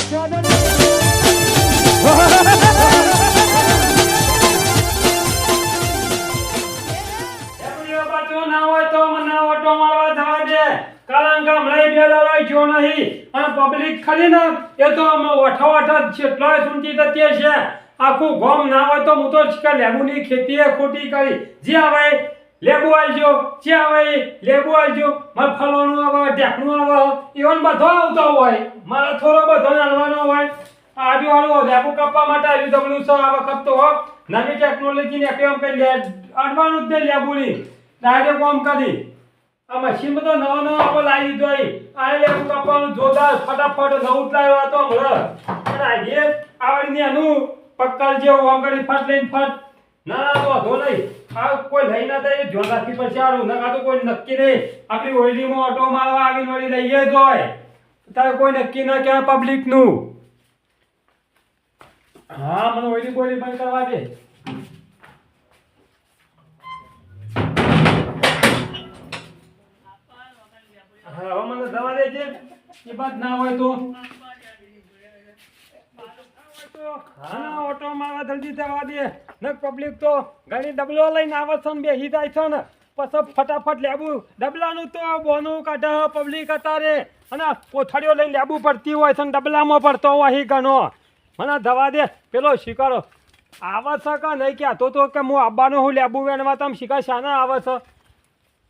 ના હોય તો મને ઓટો મારવા જવા દે કારણ કે હમણાં બે દાડા જો નહીં અને પબ્લિક ખરી ને એ તો વઠો જેટલો સુનતી થતી છે આખું ગોમ ના હોય તો હું તો લેબુની ખેતી ખોટી કરી જે આવે લેબુ આલજો જે આવે લેબુ આલજો મગફળીનું આવે ઢેકણું આવે એવન બધો આવતો હોય મારે થોડો બધો નાલવાનો હોય આજુવાળું લેબુ કાપવા માટે આવ્યું તમને સો આ વખત તો નવી ટેકનોલોજી ને કેમ કરી અડવાનું જ નહીં લેબુની ડાયરેક્ટ કામ કરી આ મશીન બધો નવો આપણે લાવી દીધો આ લેબુ કાપવાનું જોરદાર ફટાફટ નવું લાવ્યો હતો હમણાં અને આજે આવડીને એનું પક્કર જેવું આમ કરી ફટ લઈને ફટ ના તો વાંધો નહીં આ કોઈ લઈ ના થાય ધ્યાન રાખવી પડશે આનું નકા તો કોઈ નક્કી નહીં આપણી ઓઈડીમાં ઓટો મારવા આવીને વળી લઈએ જ હોય તારે કોઈ નક્કી ના કહેવાય પબ્લિકનું હા મને ઓઈડી બોઈડી બંધ કરવા દે હા મને દવા દેજે એ બાદ ના હોય તો હા ઓટો મારવા જલ્દી દવા દે ને પબ્લિક તો ઘણી ડબલો લઈને આવે છે ને બેસી જાય છે ને પછી ફટાફટ લેબુ ડબલાનું તો બોનું કાઢે પબ્લિક અત્યારે અને કોથળીઓ લઈને લેબુ પડતી હોય છે ને ડબલામાં પડતો હોય ઘણો મને દવા દે પેલો શિકારો આવે છે કે નહીં કહેતો તો કે હું આવવાનો હું લેબુ વેણવા તમે શિકાર શાના આવે છે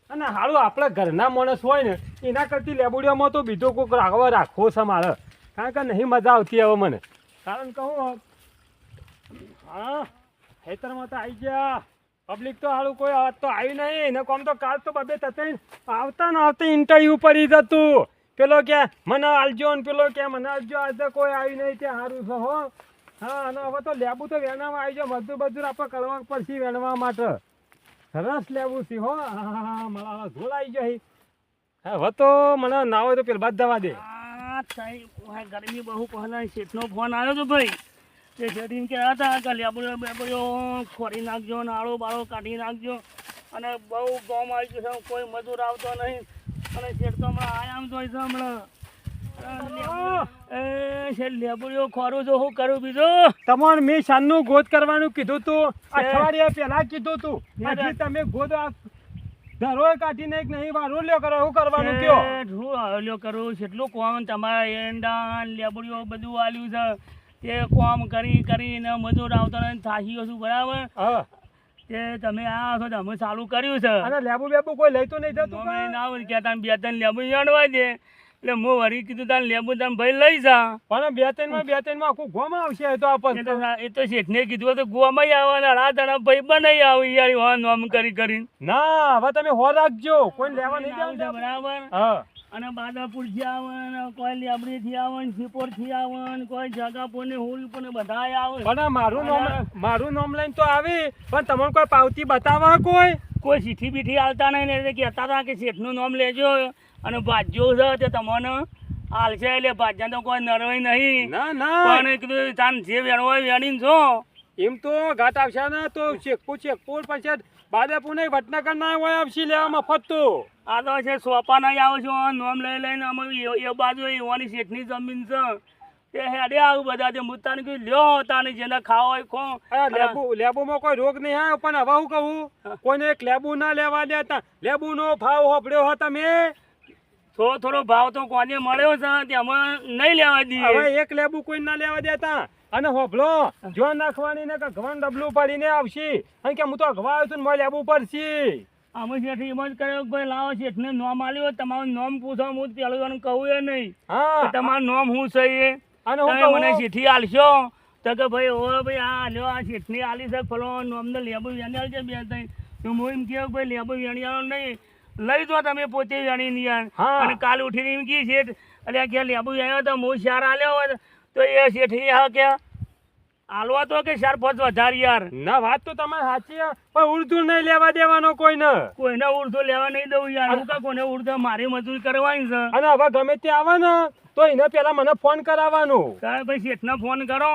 અને હારું આપણે ઘરના માણસ હોય ને એના કરતી લેબુડીઓમાં તો બીજો કોઈક રાખવો છે મારે કારણ કે નહીં મજા આવતી હવે મને કારણ કહું હા ખેતરમાં તો આવી ગયા પબ્લિક તો હારું કોઈ તો આવી નહીં ને કોમ તો કાલ તો બબે થતે આવતા ને આવતા ઇન્ટરવ્યૂ પડી જતું પેલો કે મને આલજો ને પેલો કે મને આલજો આજે કોઈ આવી નહીં ત્યાં સારું છે હો હા અને હવે તો લેબુ તો વેણવામાં આવી જાવ મજૂર આપણે કરવા પડશે વેણવા માટે સરસ લેવું છે હો હા મારા ધોળ આવી જાય હવે તો મને ના હોય તો પેલા બાદ દવા દે ગરમી બહુ પહેલા શેઠનો ફોન આવ્યો હતો ભાઈ તે શેઠીને કહેતા હતા કે લેબડો બેબડો ખોરી નાખજો નાળો બાળો કાઢી નાખજો અને બહુ ગોમ આવી ગયું છે કોઈ મજૂર આવતો નહીં અને શેઠ તો હમણાં આયામ જોઈ છે હમણાં લેબડીઓ ખોરું જો હું કરું બીજું તમારે મેં સાંજનું ગોદ કરવાનું કીધું તું અઠવાડિયા પહેલા કીધું તું હજી તમે ગોદ ધરો કાઢી નહીં નહીં વારો લ્યો કરો શું કરવાનું કયો હું લ્યો કરું કેટલું કોમ તમારા એંડા લેબડીઓ બધું આલ્યું છે તે કોમ કરીને મજૂર આવતો નહીં થાકી છું બરાબર હા તે તમે આ છો અમે ચાલુ કર્યું છે અને લેબુ બેબુ કોઈ લઈ તો નહીં જતું ના હોય કે તમે બે ત્રણ લેબુ જાણવા દે એટલે હું વળી કીધું તારે લેબુ તમે ભાઈ લઈ જા પણ બે ત્રણ માં આખું ગોમાં આવશે તો એ તો શેઠને કીધું તો ગોમાં આવવાના રાત અને ભાઈ બનાવી આવી યાર નોમ કરી ના હવે તમે હો રાખજો કોઈ લેવા નહીં જાવ બરાબર હા અને બાદાપુર થી આવે કોઈ લેબડી થી આવે સિપોર થી આવે કોઈ જગાપુર ને હોળી પર બધા આવે પણ મારું નામ લઈને તો આવી પણ તમને કોઈ પાવતી બતાવવા કોઈ ચીઠી બીઠી આવતા નહીં ને કહેતા હતા કે શેઠનું નામ લેજો અને ભાજ્યો છે તે તમને હાલશે એટલે ભાજ્યા તો કોઈ નરવાય નહીં ના પણ કીધું તાન જે વેણવાય વેણીને છો એમ તો ઘાટ આવશે ને તો શેખપુર પછી બાદાપુર નહીં વટનગર ના હોય આવશે લેવા મફત તો આ તો છે સોપા નહીં આવો છો નામ લઈને અમે એ બાજુ એવાની શેઠની જમીન છે તે હેડે આવું બધા તે મુદ્દાને કીધું લ્યો તાને જેને ખાવા હોય ખો લેબુમાં કોઈ રોગ નહીં આવે પણ હવે હું કહું કોઈને એક લેબુ ના લેવા દેતા લેબુનો ભાવ હોપડ્યો હતા મેં થોડો ભાવ તો કોને મળ્યો છે તે અમે નહીં લેવા દઈએ હવે એક લેબુ કોઈ ના લેવા દેતા અને હોભલો જો નાખવાની ને કે ઘવન ડબલું પડીને આવશે અને કે હું તો ઘવા આવ્યો છું ને લેબુ પડશે અમે શેઠ એમ જ કર્યો ભાઈ લાવો શેઠને નોમ આલ્યો તમારું નોમ પૂછો હું પેલું કહું એ નહીં હા તમારું નોમ શું છે એ અને તમે મને ચીઠી આલશો તો કે ભાઈ ઓ ભાઈ આ લ્યો આ ચીઠની આલી છે ફલો નોમને લેબુ વેણ્યાલ છે બે ત્રણ તો હું એમ કહું ભાઈ લેબુ વેણ્યાલો નહીં લઈ દો તમે પોતે વેણી નહીં અને કાલ ઉઠીને એમ કી શેઠ એટલે કે લેબુ વેણ્યો તો હું શાર આલ્યો હોય તો એ શેઠી હા કે આલવા તો કે 4-5 વધારે યાર ના વાત તો તમારે સાચી પણ ઉર્દુ નહીં લેવા દેવાનો કોઈને ઉર્દુ લેવા નહીં દઉં યાર હું કા કોને ઉર્દુ મારી મજૂરી કરવાની છે અને હવે ગમે તે આવે ને તો એને પેલા મને ફોન કરાવવાનું તારે ભાઈ શેઠને ફોન કરો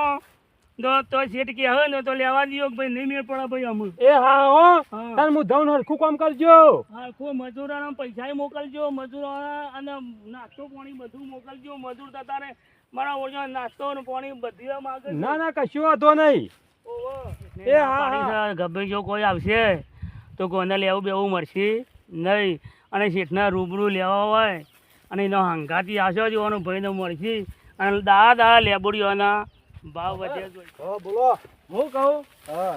તો શેઠ કે હવે ને તો લેવા દો ભાઈ નહીં મેળ પડે ભાઈ અમુ એ હા હો તાર હું ધન હરખું કામ કરજો હરખું મજૂરોના પૈસા મોકલજો મજૂરો અને નાસ્તો પાણી બધું મોકલજો મજૂર તારે મારા ઓળજો નાસ્તો ને પાણી બધી માંગે છે. ના ના કશું વાંધો નહીં. ઓહો. એ હા. પાણી છે, ગભે જો કોઈ આવશે તો કોને લેવું બેવું મળશે નહીં. અને શેઠના રૂબરૂ લેવા હોય અને એનો હંગાથી આવશો જ એવાનો ભાઈને મળશે અને દાદા લેબુડીઓના ભાવ વધે જ હોય. હા બોલો. હું કહું હા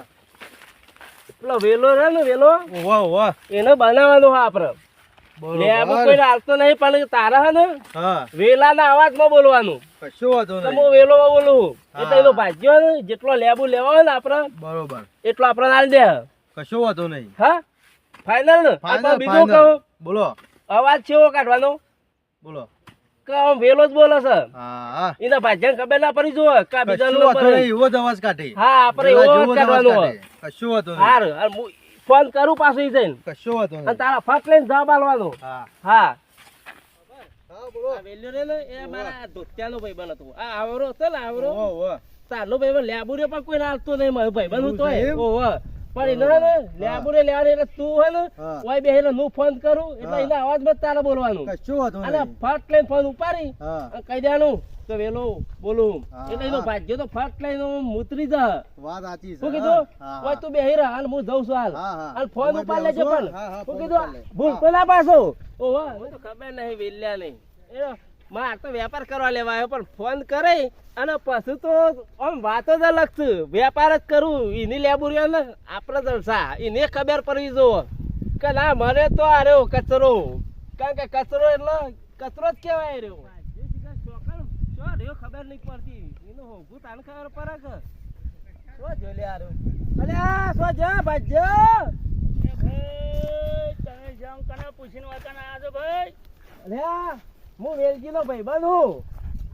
પેલો વેલો રહે ને વેલો વાહ વાહ. એને બનાવવાનો હા આપણે લેબુ કોઈ હાલતો નહીં પણ તારા હે ને હા વેલાના અવાજમાં બોલવાનું. કશું વાંધો તો નહીં. હું વેલોમાં બોલું હા. એટલે એનો ભાગ્યો ને જેટલો લેબુ લેવા હોય ને આપણે બરોબર. એટલો આપણે હાલ દે. કશું વાંધો નહીં. હા ફાઇનલ ને Final, આપણે બીજું final. કહું બોલો અવાજ કેવો કાઢવાનો બોલો. કે આમ વેલો જ બોલે છે હા હા. એના ભાગ્યાને ખબર ના પડી જોવે કા બીજા કશું વાંધો નહીં. એવો જ અવાજ કાઢે. હા આપણે એવો જેવો જ જ અવાજ કાઢવાનો હોય. કાઢે. કશું વાંધો નહીં. હાર હું ફોન કરું પાછું ઈ જઈને કશું વાંધો અને નહીં. તારા ફટ લઈને જવાબ આલવાનો. હા હા હા બોલો. આ વેલ્યો રે ને એ મારા ધોતિયાનો ભાઈબંધ હતો. આ આવરો હતો ને આવરો વાહ વાહ. તારનો ભાઈબંધ લેબુરે પણ કોઈ હાલતો નહીં મારો ભાઈબંધ એવું હતો છે એમ? ઓહો પણ એને હે ને લેબુરે લેવાની એટલે તું હે ને હા. ઓય બેહીને હું ફોન કરું એટલે હા. એના અવાજમાં જ તારે બોલવાનું કશું વાંધો અને નહીં. ફટ લઈને ફોન ઉપાડી હા અને કહી દેવાનું કે વેલો બોલું હા. એટલે એનો ભાગ્યો તો ફટ લઈને મૂતરી જા. વાત સાચી છે. શું કીધું હા, ઓય હા. તું બેહી રહ અને હું જઉં છું હાલ હા, હા. અને ફોન તમે ઉપાડ બે લેજે આવશો? પણ હા, હા, શું ફોન કીધું ઉપાડ લે. ભૂલતો ના પાછો ઓહો મને તો ખબર નહીં વેલ્યા નહીં માર તો વેપાર કરવા લેવા આવ્યો પણ ફોન કરે અને પછી તો આમ વાત જ અલગ છે વેપાર જ કરું એની લેબુરિયા ને આપણે જલસા એને ખબર પડી જો કે ના મને તો આ રહ્યો કચરો કારણ કે કચરો એટલે કચરો જ કહેવાય રહ્યો શું રહ્યો ખબર નહીં પડતી એનું હોગું તાને ખબર પડે કે શું જો લે આ રહ્યો અલ્યા શું જા ભાજ્ય એ ભાઈ તમે જામ કને પૂછીને વાકને આયા છો ભાઈ? અલ્યા હું વેલજીનો ભાઈબંધ હું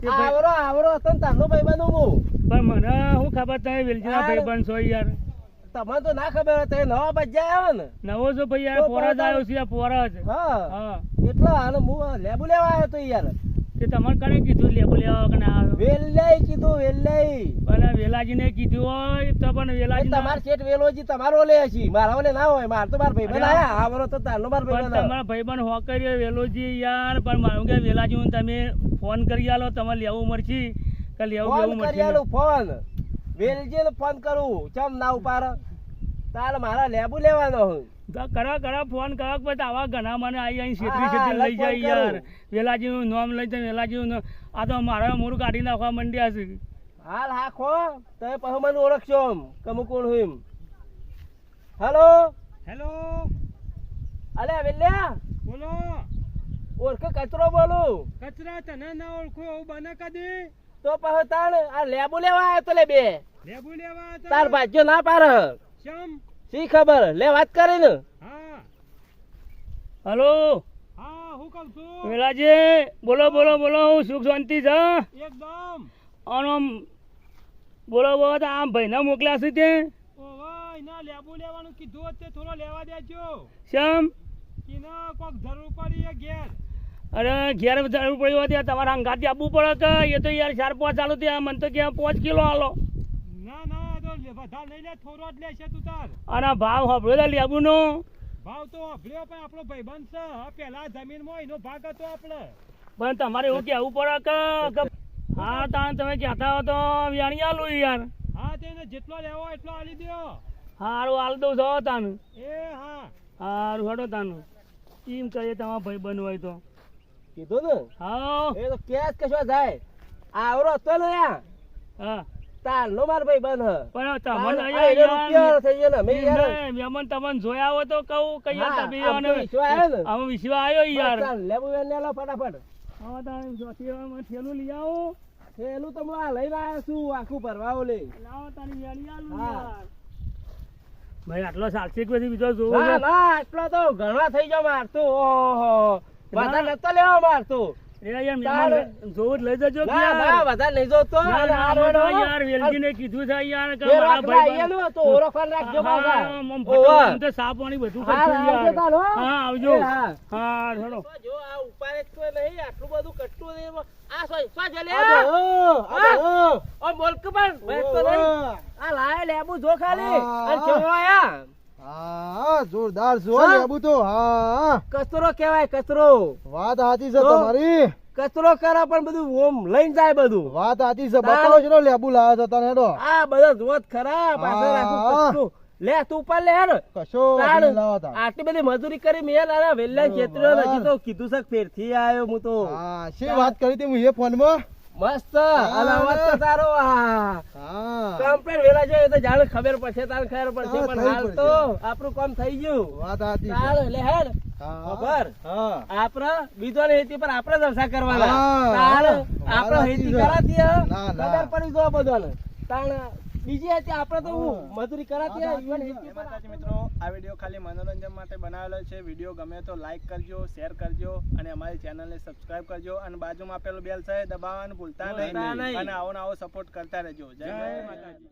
તે ભાઈ- આવરો હતો ને તારનો ભાઈબંધ હું પણ મને શું ખબર તમે વેલજીના યાર. ભાઈબંધ છો યાર? તમને તો ના ખબર હોય તમે નવા બચ્ચા આવ્યો ને નવો છો ભાઈ યાર, તો પોરા જ પોરા આવ્યો છે યાર, પોરા જ. હા હા એટલે આને હું લેબુ લેવા આવ્યો તો યાર તે તમારે કને કીધું લેબુ લેવા કને આવ્યો? વેલાઈ કીધું વેલાઈ પણ વેલાજીને કીધું હોય તો પણ વેલાજી તમાર શેઠ વેલોજી તમારો લે છે મારા ઓલે ના હોય માર તો માર ભાઈબંધ અરે. આયા આવરો તો તારનો માર પણ ભાઈબંધ તમારા ભાઈબંધ હોકરીએ વેલોજી યાર, પણ મારું કે વેલાજી હું તમે ફોન કરી આલો તમારે લેવું મળશે કે લેવું ફોન લેવું કરી મળશે. આલું ફોન વેલજી ને ફોન કરું ચમ ના ઉપાડ તાર મારા લેબુ લેવાનો હું તો કરા ફોન કરો કે પછી આવા ઘણા મને અહીં છેતરી હા, છેતરી લઈ ફોન જાય યાર. કરું. વેલાજીનું નામ લઈ જાય વેલાજીનું આ તો મારા મોરું કાઢી નાખવા માંડ્યા છે. હાલ હાખો તમે પછી મને ઓળખશો એમ કે હું કોણ હું એમ હેલો હેલો અલે વેલ્યા બોલો. ઓળખે કચરો બોલું કચરા તને ના ઓળખું એવું બને કદી? તો પછી તાણ આ લેબુ લેવા આવ્યો તો લે બે લેબુ લેવા હતા? તાર ભાજ્યો ના પાર શમ? શી ખબર લે વાત કરી ને હા હલો હા હું કહું છું વેલાજી, બોલો બોલો બોલો, હું સુખ શાંતિ છે? એકદમ. અને બોલો બોલો, તો આમ ભાઈને મોકલ્યા છે તે ઓવા એના લેબુ લેવાનું કીધું હોત તે થોડો લેવા દેજો. શેમ? કીના કોક જરૂર પડી એ ઘેર. અરે ઘેર જરૂર પડી હોય ત્યાં તમારે અંગાથી આપવું પડે કે એ તો યાર 4-5 ચાલુ ત્યાં મને તો ક્યાં 5 કિલો આલો ના ના તો વધારે નહીં લે, થોડો જ લેશે તું તાર. અને ભાવ સાંભળ્યો તો લેબુનો? ભાવ તો અભળ્યો પણ આપણો ભાઈબંધ છે. હા, પેલા જમીનમાં એનો ભાગ હતો આપણે. પણ તમારે એવું કહેવું પડે કે હા તાણ તમે કહેતા હો તો વ્યાણી આલું યાર. હા તેને જેટલો લેવો એટલો આલી દ્યો. હારું હાલ દઉં છો તાન. એ હા હારું હેડો તાન. એમ કહીએ તમારા ભાઈ બન હોય તો. કીધું ને હા એ તો કેસ કશો જાય આવરો હતો ને યા હા તાર નો માર ભાઈ બંધ પણ તમને રૂપિયા અહીંયા થઈ ગયો ને મેં યાર મહેમાન તમને જોયા હોય તો કહું કે યાર હા, તમે આમ તો વિશ્વા આવ્યો ને. આમ વિશ્વા આવ્યો યાર. ચાલ, લેબુ વેને લો ફટાફટ હા તાણ જોતીમાં થેલું લઈ આવો. થેલું તો હું આ લઈને આવ્યો છું આખું ભરવા ઓલે લાવો તારી વેણી આલું હા. યાર. ભાઈ આટલો સાલસી પછી બીજો જોવો ના છે? ના આટલો તો ઘણા થઈ ગયો મારતું ઓહો વધારે નતો લેવા મારતું એ યાર મહેમાન જોવું જ લઈ જજો કે ના યાર. ના વધારે નહીં જોતો ના, અને ના, આ અમે તો રોડો યાર વેલજીને કીધું છે યાર કે એ મારા રાખલા ભાઈ આયેલું તો ઓળખવા રાખજો પાછા આમ ઓહો. ફટાફટ તો સાફ પાણી બધું હા, કરશું આવજો યાર. તાન, હો. હા આવજો. એ હા. હા હેડો. જો આ ઉપાડે જ કોઈ નહીં આટલું બધું કટતું નહીં આ સોય સો જલે ઓ બોલક પણ બેસ તો નહીં આ લાય લેબુ જો ખાલી અને ચેવડો આયા હા જોરદાર છો હા. લેબુ તો. હા કચરો કહેવાય કચરો વાત સાચી છે તો? તમારી. કચરો કરે પણ બધું ઓમ લઈને જાય બધું. વાત સાચી છે. બતાવો છે લેબુ લાવ્યો છો તને હેડો. આ બધા જોત ખરા પાછળ રાખું કચરું. લે તું ઉપર લે હેડ. કશો તાણ. નહીં લાવો તા. આટલી બધી મજૂરી કરી મેલ અને વેલ્લા ખેતરો હજી તો કીધું છે કે ફેરથી આવ્યો હું તો. હા શી વાત કરી તી હું એ ફોનમાં. મસ્ત અને અવાજ તો તારો આ હા કમ્પ્લેટ વેલા જોઈએ તો જાણે ખબર પડશે તારે ખબર પડશે હા, પણ થઈ હાલ પડશે. તો આપણું કામ થઈ ગયું. વાત સાચી છે. તારે લે હેડ. હા ખબર હા આપણે બીજો ને હેતી પર આપણે જલસા કરવાના. હા, તારે હા, આપણે વાત હેતી સાચી છે. કરાતી હે, ના, ના. ખબર પડી જો બધાને. તાણ બીજી હેતી આપણે તો હું મજૂરી કરાતી હે, વાત ઈવન સાચી હેતી પર માતાજી મિત્રો, આ વિડીયો ખાલી મનોરંજન માટે બનાવેલો છે. વિડીયો ગમે તો લાઈક કરજો, શેર કરજો અને અમારી ચેનલને સબસ્ક્રાઇબ કરજો અને બાજુમાં આપેલું બેલ છે દબાવવાનું ભૂલતા ભૂલતા નહીં નહીં. અને આવો સપોર્ટ કરતા રહેજો. જય માતાજી.